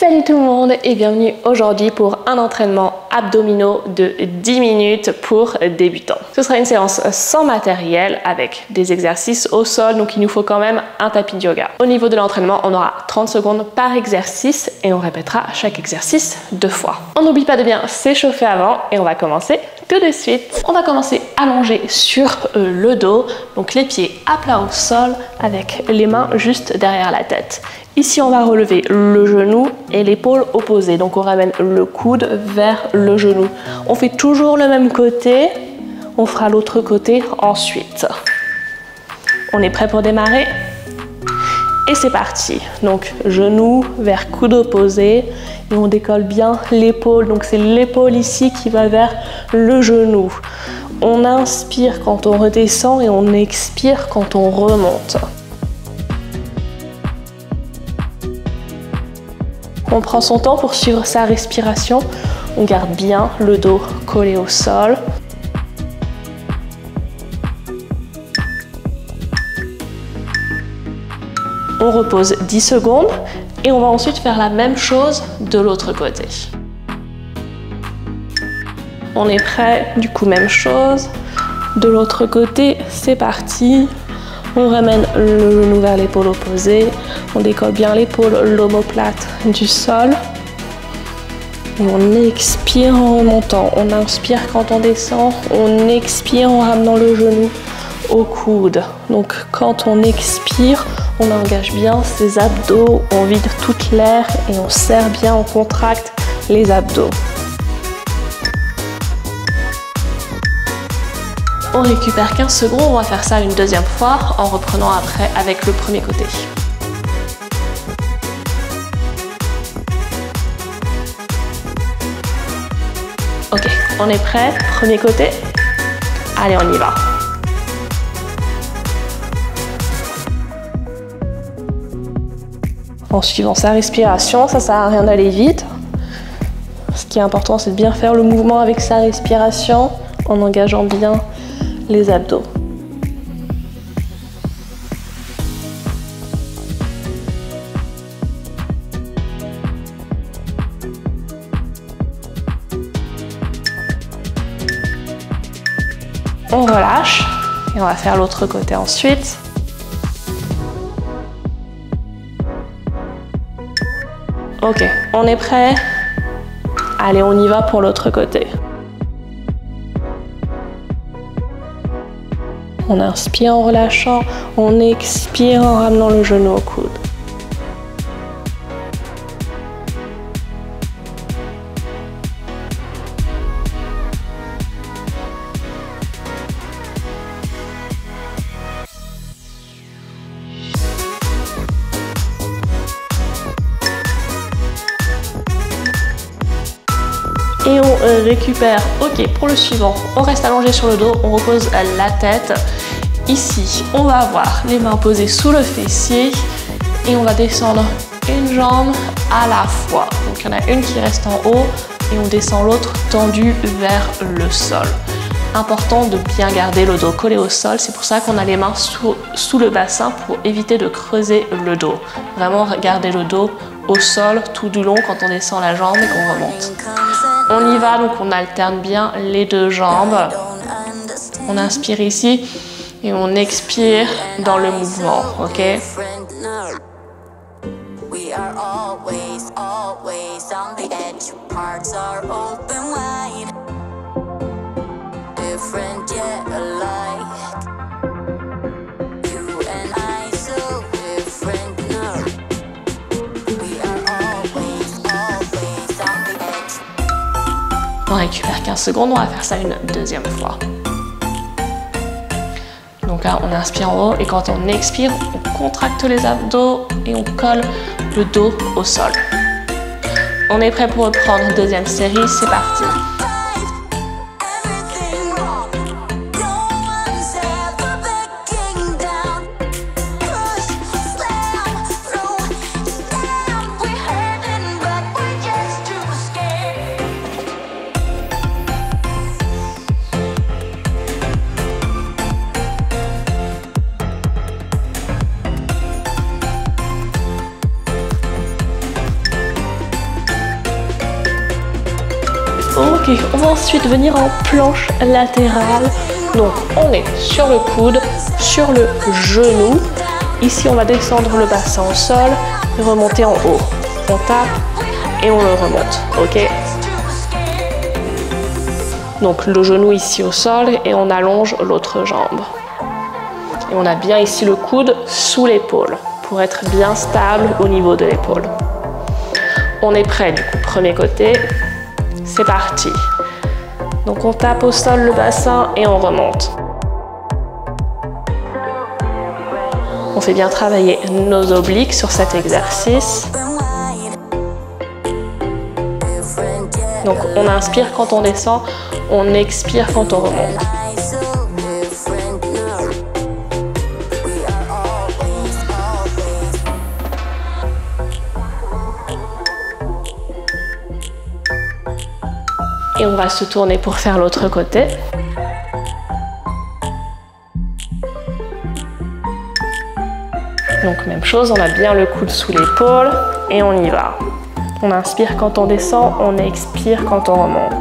Salut tout le monde et bienvenue aujourd'hui pour un entraînement abdominaux de 10 minutes pour débutants. Ce sera une séance sans matériel avec des exercices au sol, donc il nous faut quand même un tapis de yoga. Au niveau de l'entraînement, on aura 30 secondes par exercice et on répétera chaque exercice 2 fois. On n'oublie pas de bien s'échauffer avant et on va commencer tout de suite. On va commencer allongé sur le dos, donc les pieds à plat au sol avec les mains juste derrière la tête. Ici, on va relever le genou et l'épaule opposée. Donc, on ramène le coude vers le genou. On fait toujours le même côté. On fera l'autre côté ensuite. On est prêt pour démarrer? Et c'est parti. Donc, genou vers coude opposé. Et on décolle bien l'épaule. Donc, c'est l'épaule ici qui va vers le genou. On inspire quand on redescend et on expire quand on remonte. On prend son temps pour suivre sa respiration. On garde bien le dos collé au sol. On repose 10 secondes et on va ensuite faire la même chose de l'autre côté. On est prêt, du coup même chose. De l'autre côté, c'est parti. On ramène le genou vers l'épaule opposée. On décolle bien l'épaule, l'omoplate du sol. Et on expire en remontant. On inspire quand on descend. On expire en ramenant le genou au coude. Donc quand on expire, on engage bien ses abdos. On vide toute l'air et on serre bien, on contracte les abdos. On récupère 15 secondes, on va faire ça une deuxième fois en reprenant après avec le premier côté. Ok, on est prêt, premier côté. Allez, on y va. En suivant sa respiration, ça sert à rien d'aller vite. Ce qui est important, c'est de bien faire le mouvement avec sa respiration en engageant bien les abdos. On relâche et on va faire l'autre côté ensuite. Ok, on est prêt? Allez, on y va pour l'autre côté. On inspire en relâchant, on expire en ramenant le genou au coude. Et on récupère. Ok, pour le suivant, on reste allongé sur le dos, on repose la tête. Ici, on va avoir les mains posées sous le fessier et on va descendre une jambe à la fois. Donc il y en a une qui reste en haut et on descend l'autre tendue vers le sol. Important de bien garder le dos collé au sol, c'est pour ça qu'on a les mains sous le bassin pour éviter de creuser le dos. Vraiment garder le dos au sol tout du long quand on descend la jambe et qu'on remonte. On y va, donc on alterne bien les deux jambes. On inspire ici et on expire dans le mouvement, ok? On récupère 15 secondes, on va faire ça une deuxième fois. Donc là, on inspire en haut et quand on expire, on contracte les abdos et on colle le dos au sol. On est prêt pour reprendre deuxième série, c'est parti. Ok, on va ensuite venir en planche latérale. Donc on est sur le coude, sur le genou. Ici on va descendre le bassin au sol et remonter en haut. On tape et on le remonte, ok? Donc le genou ici au sol et on allonge l'autre jambe. Et on a bien ici le coude sous l'épaule pour être bien stable au niveau de l'épaule. On est prêt du coup, premier côté, c'est parti. Donc on tape au sol le bassin et on remonte. On fait bien travailler nos obliques sur cet exercice. Donc on inspire quand on descend, on expire quand on remonte. Et on va se tourner pour faire l'autre côté. Donc même chose, on a bien le coude sous l'épaule et on y va. On inspire quand on descend, on expire quand on remonte.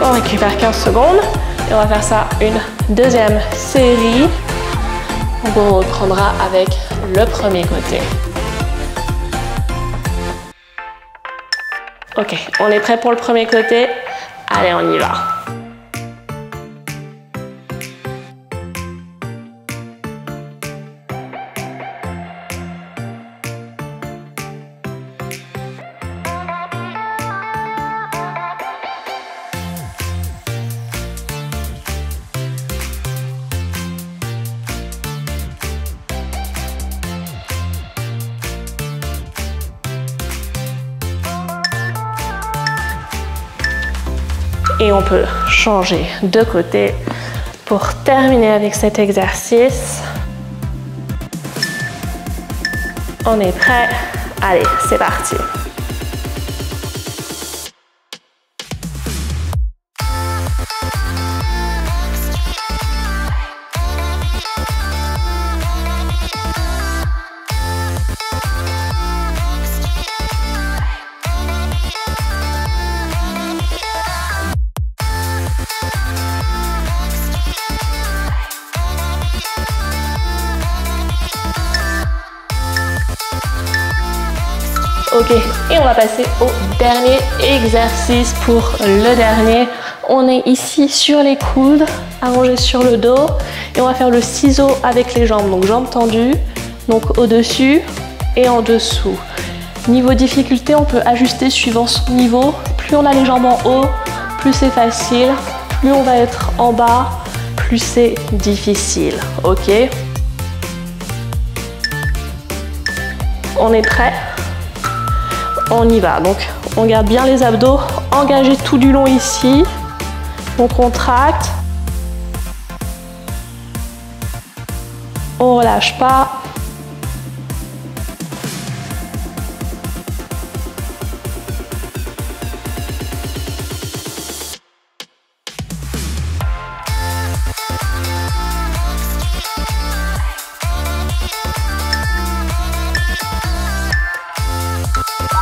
On récupère 15 secondes et on va faire ça une deuxième série. Donc on reprendra avec le premier côté. Ok, on est prêt pour le premier côté. Allez, on y va. Et on peut changer de côté pour terminer avec cet exercice. On est prêt? Allez, c'est parti. Ok, et on va passer au dernier exercice. Pour le dernier, on est ici sur les coudes, allongé sur le dos, et on va faire le ciseau avec les jambes. Donc jambes tendues, donc au-dessus et en dessous. Niveau difficulté, on peut ajuster suivant son niveau. Plus on a les jambes en haut, plus c'est facile. Plus on va être en bas, plus c'est difficile. Ok? On est prêt? On y va. Donc on garde bien les abdos engagés tout du long ici. On contracte. On relâche pas.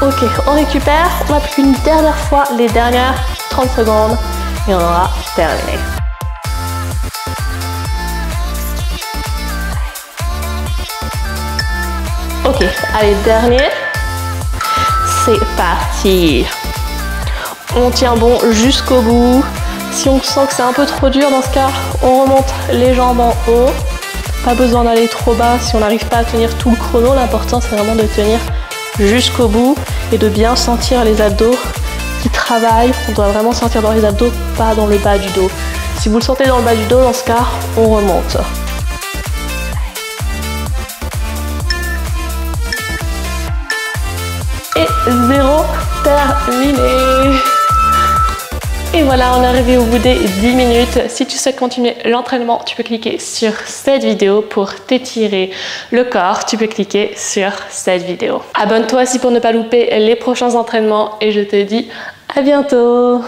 Ok, on récupère, on applique une dernière fois les dernières 30 secondes et on aura terminé. Ok, allez, dernier. C'est parti. On tient bon jusqu'au bout. Si on sent que c'est un peu trop dur, dans ce cas, on remonte les jambes en haut. Pas besoin d'aller trop bas si on n'arrive pas à tenir tout le chrono. L'important, c'est vraiment de tenir jusqu'au bout et de bien sentir les abdos qui travaillent. On doit vraiment sentir dans les abdos, pas dans le bas du dos. Si vous le sentez dans le bas du dos, dans ce cas, on remonte. Et 0, terminé. Et voilà, on est arrivé au bout des 10 minutes. Si tu souhaites continuer l'entraînement, tu peux cliquer sur cette vidéo. Pour t'étirer le corps, tu peux cliquer sur cette vidéo. Abonne-toi aussi pour ne pas louper les prochains entraînements et je te dis à bientôt.